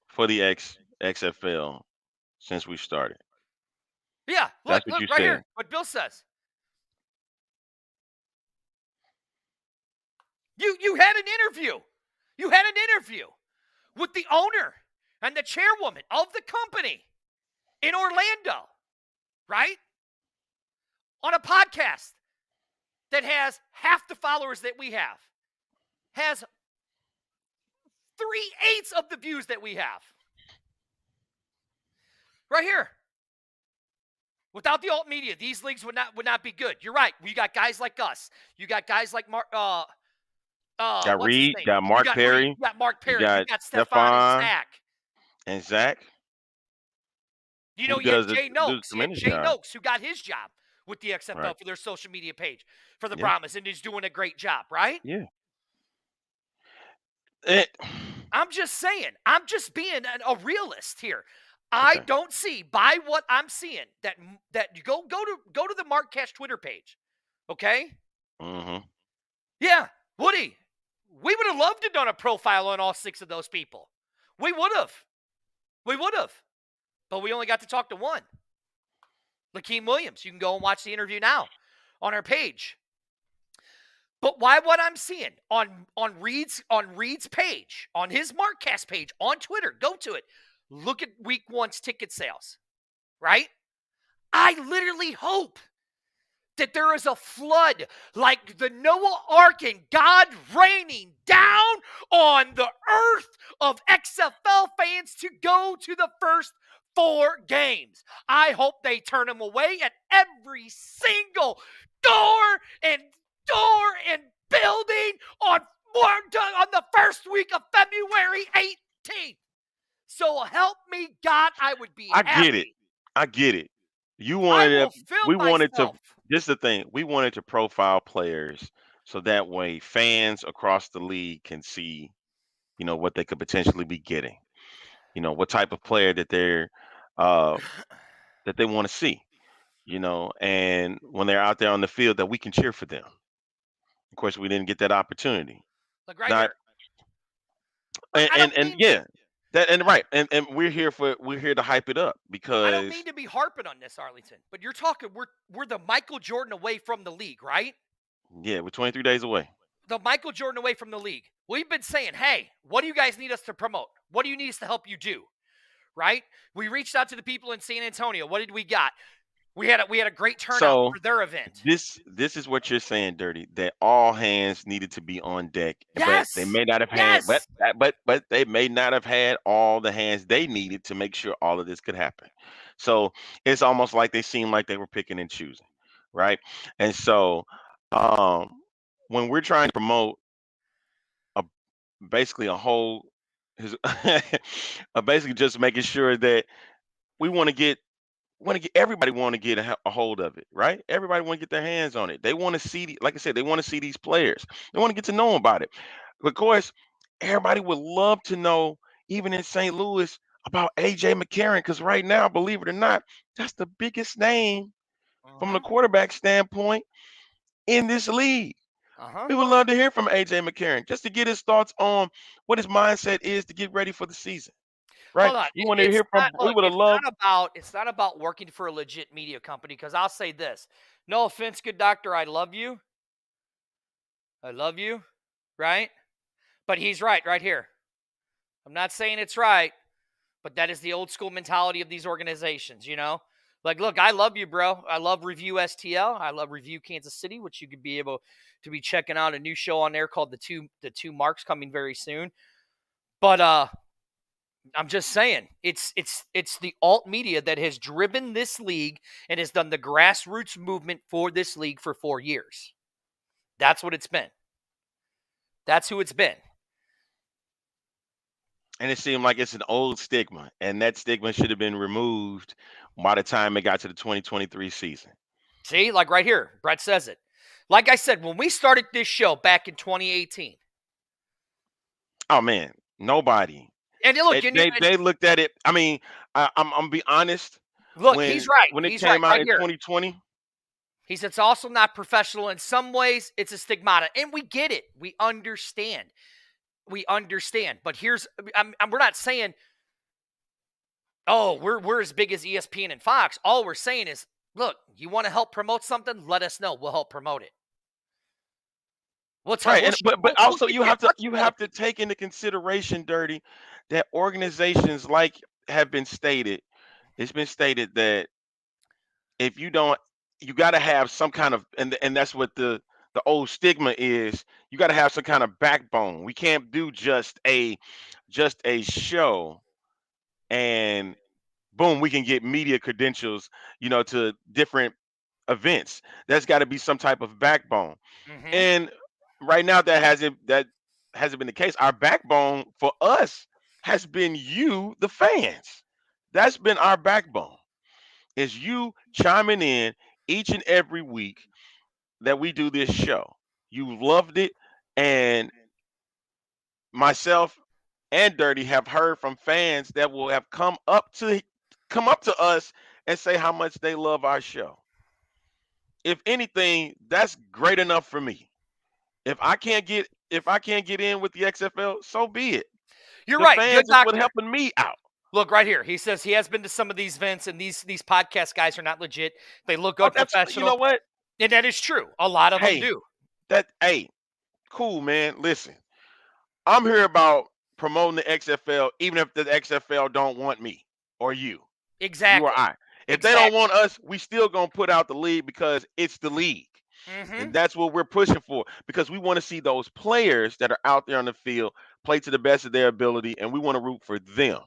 for the XFL since we started. Yeah, look right said. here, what Bill says. You had an interview. You had an interview with the owner and the chairwoman of the company in Orlando, right? On a podcast that has half the followers that we have, has 3/8 of the views that we have. Right here. Without the alt media, these leagues would not be good. You're right. You got guys like us. You got guys like Mark. Got Reed. Got Mark Perry. You got Mark Perry. You got Stephon and Zach. And Zach. You know, you have Jay Noakes. Jay Noakes, who got his job with the XFL for their social media page for the Brahmas, and he's doing a great job, right? Yeah. I'm just saying. I'm just being a realist here. I don't see, by what I'm seeing, that you go to the Mark Cash Twitter page, okay? Mm-hmm. Yeah, Woody, we would have loved to have done a profile on all 6 of those people. We would have. But we only got to talk to one. Lakeem Williams. You can go and watch the interview now on our page. But why what I'm seeing on Reed's page, on his Markcast page, on Twitter, go to it. Look at week 1's ticket sales, right? I literally hope that there is a flood like the Noah Ark and God raining down on the earth of XFL fans to go to the first 4 games. I hope they turn them away at every single door and building on the first week of February 18th. So help me God, I would be I happy. get it. I get it. You I wanted will to, film we wanted to, myself. this is the thing. We wanted to profile players so that way fans across the league can see, what they could potentially be getting. What type of player that they want to see. And when they're out there on the field, that we can cheer for them. Of course, we didn't get that opportunity. Look right Not, here. Look, I don't and mean yeah, that and right, and we're here to hype it up I because don't mean to be harping on this, Arlington, but you're talking we're the Michael Jordan away from the league, right? yeah, we're 23 days away. The Michael Jordan away from the league. We've been saying, hey, what do you guys need us to promote? What do you need us to help you do? Right? We reached out to the people in San Antonio. What did we got? We had a great turnout So for their event. this is what you're saying, Dirty. That all hands needed to be on deck, Yes. but they may not have had, but they may not have had all the hands they needed to make sure all of this could happen. So it's almost like they seemed like they were picking and choosing, right? And so when we're trying to promote basically a whole, basically just making sure that we want to get everybody want to get a hold of it, right? Everybody want to get their hands on it. They want to see, like I said, they want to see these players. They want to get to know about it. But of course, everybody would love to know, even in St. Louis, about AJ McCarron, because right now, believe it or not, that's the biggest name from the quarterback standpoint in this league. We would love to hear from AJ McCarron just to get his thoughts on what his mindset is to get ready for the season. Right? Hold on. We want to hear from. We would have loved. It's not about working for a legit media company, because I'll say this. No offense, good doctor. I love you. Right? But he's right here. I'm not saying it's right, but that is the old school mentality of these organizations, Like, look, I love you, bro. I love Review STL. I love Review Kansas City, which you could be able to be checking out a new show on there called The Two Marks, coming very soon. But I'm just saying, it's the alt media that has driven this league and has done the grassroots movement for this league for 4 years. That's what it's been. That's who it's been. And it seemed like it's an old stigma, and that stigma should have been removed by the time it got to the 2023 season. See, like right here, Brett says it. Like I said, when we started this show back in 2018. Oh man, nobody. And look, they looked at it. I mean, I'm gonna be honest. Look, he's right. When it came out in 2020. He said it's also not professional. In some ways, it's a stigmata. And we get it. We understand. But we're not saying, oh, we're as big as ESPN and Fox. All we're saying is, look, you want to help promote something? Let us know. We'll help promote it. But also you have to take into consideration, Dirty, that organizations have been stated. It's been stated that if you don't, you got to have some kind of, and that's what the old stigma is. You got to have some kind of backbone. We can't do just a show and boom, we can get media credentials, to different events. There's got to be some type of backbone. Mm-hmm. And right now that hasn't been the case. Our backbone for us has been you, the fans. That's been our backbone. Is you chiming in each and every week that we do this show. You loved it, and myself and Dirty have heard from fans that will have come up to us and say how much they love our show. If anything, that's great enough for me. If I can't get in with the XFL, so be it. You're right. Fans is what helping me out. Look right here. He says he has been to some of these events, and these podcast guys are not legit. They look unprofessional. You know what? And that is true. A lot of them do. Hey, cool, man. Listen, I'm here about promoting the XFL, even if the XFL don't want me or you or Exactly. I. If they don't Exactly. want us, we still gonna put out the league because it's the league. Mm-hmm. And that's what we're pushing for because we want to see those players that are out there on the field play to the best of their ability, and we want to root for them.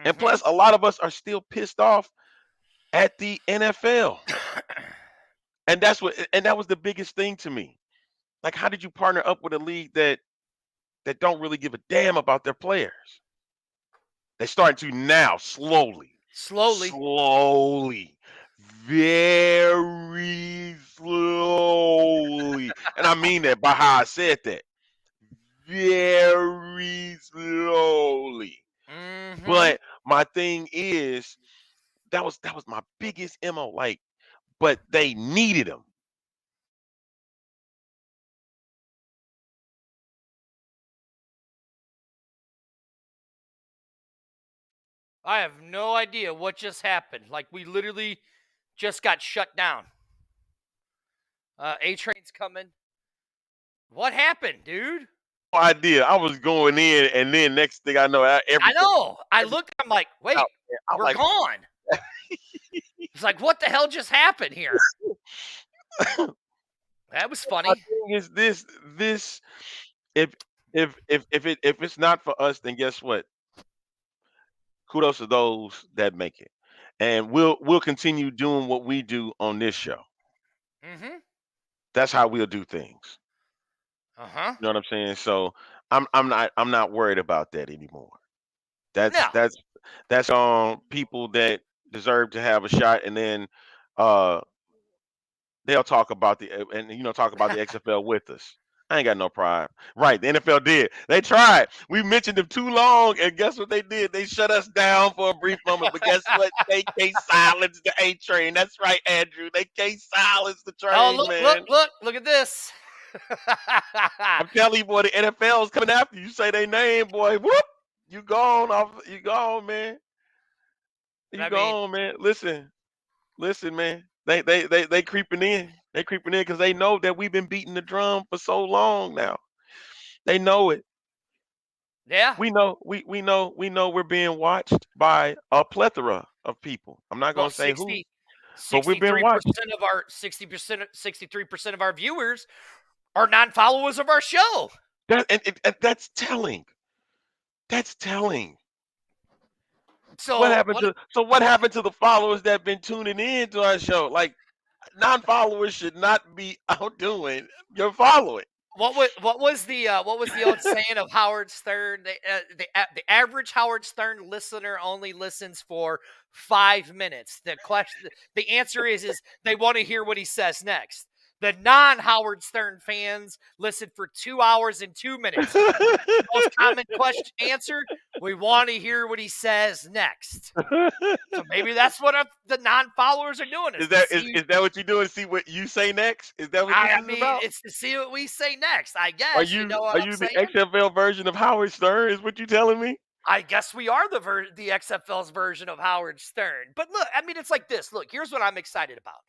And Mm-hmm. plus, a lot of us are still pissed off at the NFL, and that was the biggest thing to me. Like, how did you partner up with a league that don't really give a damn about their players? They're starting to now, slowly, Slowly. slowly, very slowly, and I mean that by how I said that. Very slowly. Mm-hmm. But my thing is that was my biggest MO. Like, but they needed him. I have no idea what just happened. Like, we literally just got shut down. A-Train's coming. What happened, dude? No idea. I was going in, and then next thing I know, I everything know. I looked, I'm like, wait, out. I'm we're like, gone. It's like, what the hell just happened here? That was my funny. thing is this if if it's not for us, then guess what? Kudos to those that make it, and we'll continue doing what we do on this show. Mm-hmm. That's how we'll do things. Uh-huh. You know what I'm saying? So I'm not worried about that anymore. That's No. that's that's people that deserve to have a shot, and then uh they'll talk about talk about the XFL with us. I ain't got no pride. Right, the NFL did. They tried. We mentioned them too long, and guess what they did? They shut us down for a brief moment. But guess what? They can't silence the A train. That's right, Andrew. They can't silence the Oh, train, man. look at this. I'm telling you, boy, the NFL is coming after you. You say their name, boy. Whoop! You gone off. You gone, man. You I mean, gone, man. Listen, man. They creeping in. They creeping in because they know that we've been beating the drum for so long now. They know it. yeah. We know we're being watched by a plethora of people. I'm not Well, gonna say who, but we're being 63% watched. of our 63% of our viewers are non-followers of our show. And that's telling. That's telling. So what What happened to the followers that been tuning in to our show? Like, non-followers should not be outdoing your following. what was the old saying of Howard Stern? The average Howard Stern listener only listens for 5 minutes. The answer is they want to hear what he says next. The non-Howard Stern fans listen for 2 hours and 2 minutes. Most common question answer: we want to hear what he says next. So maybe that's what the non-followers are doing. Is that what you're doing? See what you say next? Is that what this I is mean, about? it's to see what we say next. I Are guess you you know what are I'm you the saying. XFL version of Howard Stern? Is what you telling me? I guess we are the XFL's version of Howard Stern. But look, I mean, it's like this. Look, here's what I'm excited about.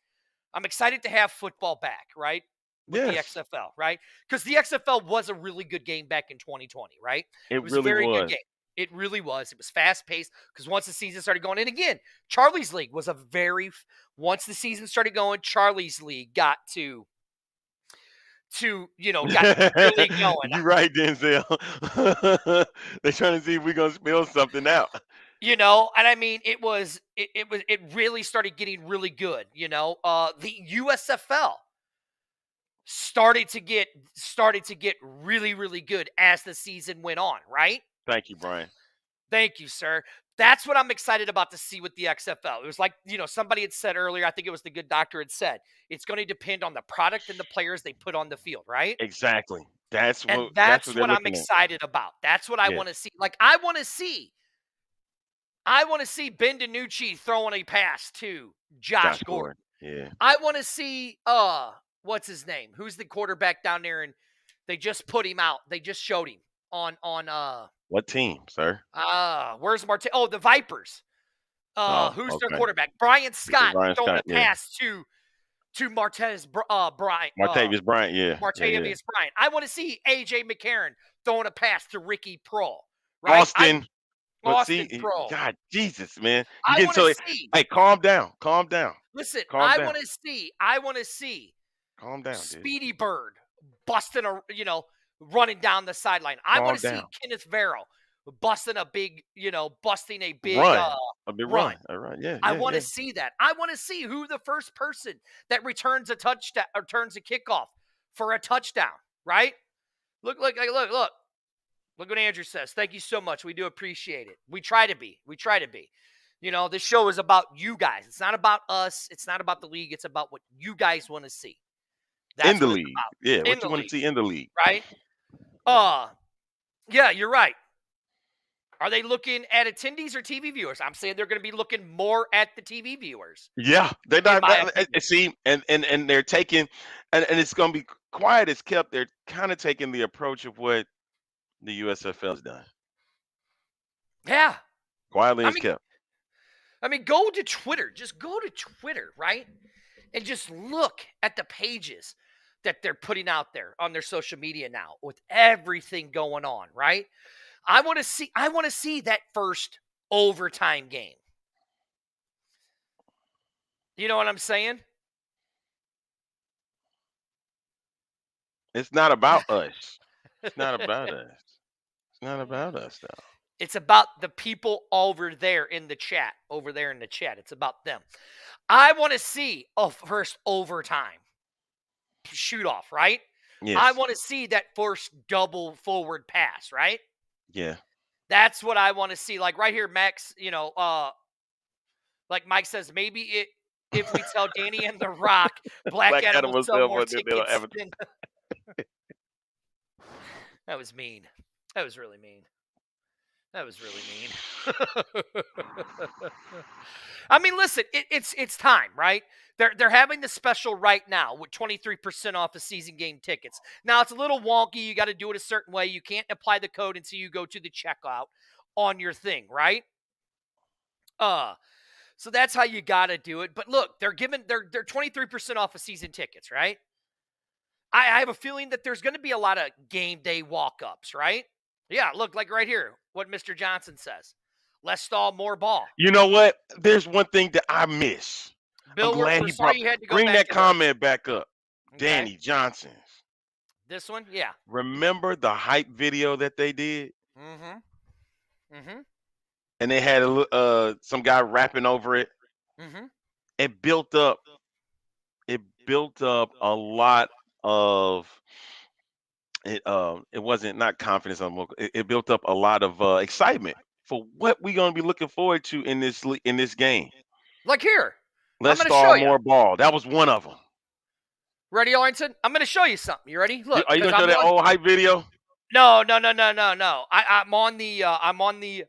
I'm excited to have football back, right? With the Yes, XFL, right? Because the XFL was a really good game back in 2020, right? It it was a really very good was. game. It really was. It was fast paced because once the season started going, and again, Charlie's League was once the season started going, Charlie's League got got really going. You right, Denzel. They're trying to see if we're gonna spill something out. And I mean, it really started getting really good. The USFL started to get really, really good as the season went on, right? Thank you, Brian. Thank you, sir. That's what I'm excited about to see with the XFL. It was like, somebody had said earlier, I think it was the good doctor had said, it's going to depend on the product and the players they put on the field, right? Exactly. That's And what that's they're what I'm looking at. excited about. That's what I Yes. want to see. Like, I want to see Ben DiNucci throwing a pass to Josh Gordon. Yeah. I want to see what's his name? Who's the quarterback down there? And they just put him out. They just showed him on What team, sir? where's Martin? Oh, the Vipers. Oh, Who's their okay. quarterback? Brian Scott Brian throwing Scott, a yeah. pass to to Bryant. Martavius Bryant, yeah. Martavius Bryant. I want to see A.J. McCarron throwing a pass to Ricky Prohl. Right? Austin. Austin Prohl. God, Jesus, man. You I getting want so to see. hey, calm down. Calm down. Listen, Calm I down. want to see Calm down, dude. Speedy Bird busting running down the sideline. I want to see Kenneth Verrill busting a big run. A big run. A run. Yeah. I want to see that. I want to see who the first person that returns a touchdown or turns a kickoff for a touchdown, right? Look what Andrew says. Thank you so much. We do appreciate it. We try to be. This show is about you guys. It's not about us. It's not about the league. It's about what you guys want to see. That's in the league. Yeah, what you want to see in the league. Right? Yeah, you're right. Are they looking at attendees or TV viewers? I'm saying they're going to be looking more at the TV viewers. Yeah, they're not. See, and they're taking, and it's going to be quiet as kept. They're kind of taking the approach of what the USFL's done. Yeah, quietly as kept. I mean, go to Twitter. Just go to Twitter, right, and just look at the pages that they're putting out there on their social media now with everything going on, right? I want to see that first overtime game. You know what I'm saying? It's not about us. It's not about us. It's not about us, though. It's about the people over there in the chat. It's about them. I want to see a first overtime shoot off, right? Yes. I want to see that first double forward pass, right? Yeah. That's what I want to see. Like right here, Max, like Mike says, maybe if we tell Danny and The Rock, Black Adam will sell more tickets. That was mean. That was really mean. I mean, listen, it's time, right? They're having the special right now with 23% off of season game tickets. Now, it's a little wonky. You got to do it a certain way. You can't apply the code until you go to the checkout on your thing, right? So that's how you got to do it. But look, they're 23% off of season tickets, right? I have a feeling that there's going to be a lot of game day walk-ups, right? Yeah, look, like right here, what Mr. Johnson says. Less stall, more ball. You know what? There's one thing that I miss. Bill, I'm glad he sorry you had to go bring back that to comment back up. Okay. Danny Johnson. This one? Yeah. Remember the hype video that they did? Mm-hmm. And they had some guy rapping over it. Mm-hmm. It built up a lot of it wasn't not confidence on it built up a lot of excitement for what we're going to be looking forward to in this game. Like here. Let's start more ball. That was one of them. Ready, Arlington? I'm going to show you something. You ready? Look. Are you going to show that old hype video? No. I'm on the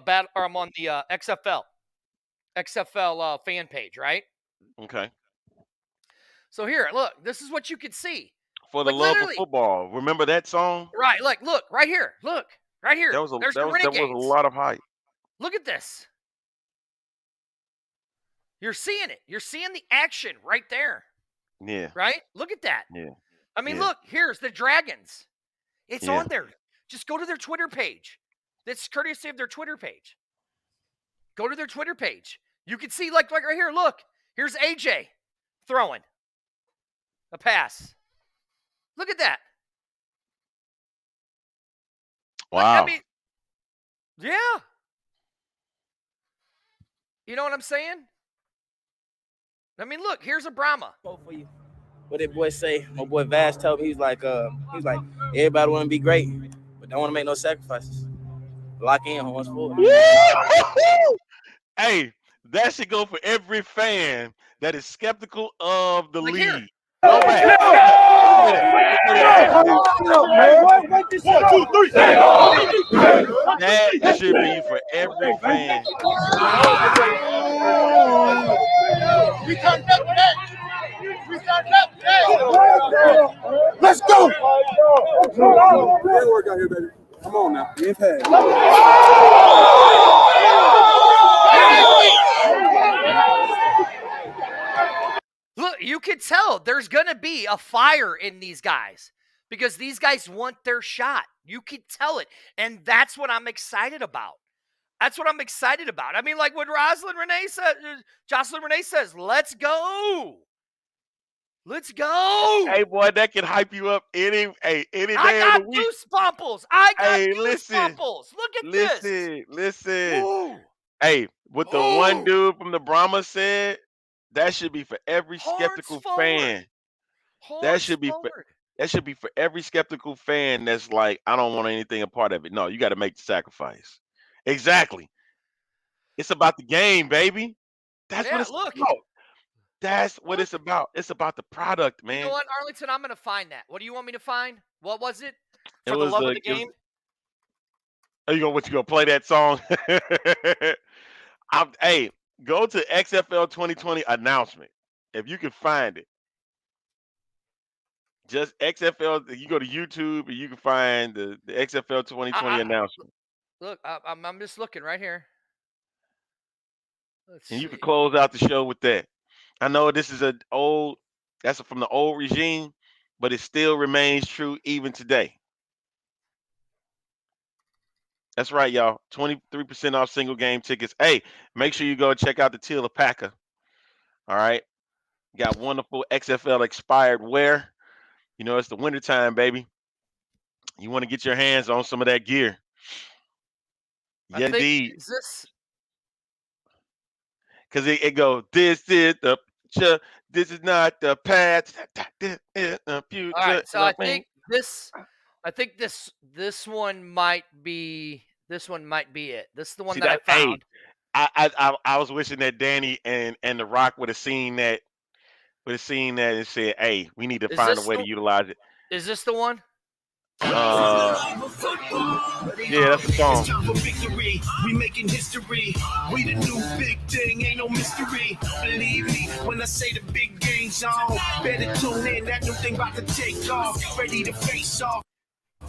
battle, or I'm on the XFL fan page, right? Okay. So here, look. This is what you can see. For the love of football. Remember that song? Right. Look right here. Look right here. There was a lot of hype. Look at this. You're seeing it. You're seeing the action right there. Yeah. Right? Look at that. Yeah. I mean, look, here's the Dragons. It's on there. Just go to their Twitter page. That's courtesy of their Twitter page. Go to their Twitter page. You can see, like right here, look. Here's AJ throwing a pass. Look at that. Wow. I mean, yeah. You know what I'm saying? I mean, look, here's a Brahma. For you. What that boy say? My boy Vash told me, he's like, everybody want to be great, but don't want to make no sacrifices. Lock in, horns forward. Hey, that should go for every fan that is skeptical of the league. Here. Go back. That should be for every fan. We turned up next. Let's go. Good work out here, baby. Come on now. Get past. Look, you can tell there's going to be a fire in these guys because these guys want their shot. You can tell it. And that's what I'm excited about. That's what I'm excited about. I mean, like what Jocelyn Renee says, let's go. Let's go. Hey, boy, that can hype you up any day of the week. Goosebumps. I got Hey, goosebumps. Look at this. Listen. Ooh. Hey, what the one dude from the Brahma said, that should be for every skeptical fan. That should be for every skeptical fan that's like, I don't want anything a part of it. No, you got to make the sacrifice. Exactly. It's about the game, baby. That's what it's about. That's what it's about. It's about the product, man. You know what, Arlington? I'm going to find that. What do you want me to find? What was it? For It the was love of the game? You gonna play that song? Hey, go to XFL 2020 announcement if you can find it. Just XFL. You go to YouTube and you can find the XFL 2020 announcement. Look, I'm just looking right here. And you can close out the show with that. I know this is that's from the old regime, but it still remains true even today. That's right, y'all. 23% off single game tickets. Hey, make sure you go check out the Teal Alpaca. All right. Got wonderful XFL expired wear. You know, it's the wintertime, baby. You want to get your hands on some of that gear. Yeah, indeed. Because it go, this is the future. This is not the past. This is the future. All right, so I think this one might be it. This is the one that I found. Hey, I was wishing that Danny and The Rock would have seen that and said, hey, we need to find a way to utilize it. Is this the one? Yeah, that's the song. It's time for victory. We making history. We the new big thing, ain't no mystery. Believe me when I say the big game's on. Better tune in, that new thing about to take off. Ready to face off.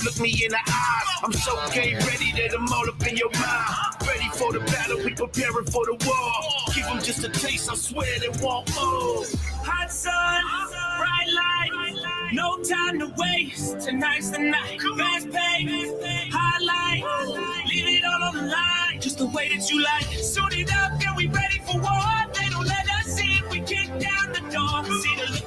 Look me in the eyes. I'm so game ready that I'm all up in your mind. Ready for the battle, we preparing for the war. Give them just a taste, I swear they won't move. Hot sun, bright light, no time to waste. Tonight's the night. Fast pace, highlight, leave it all on the line. Just the way that you like. Suit it up, and we ready for war. They don't let us in, we kick down the door. See the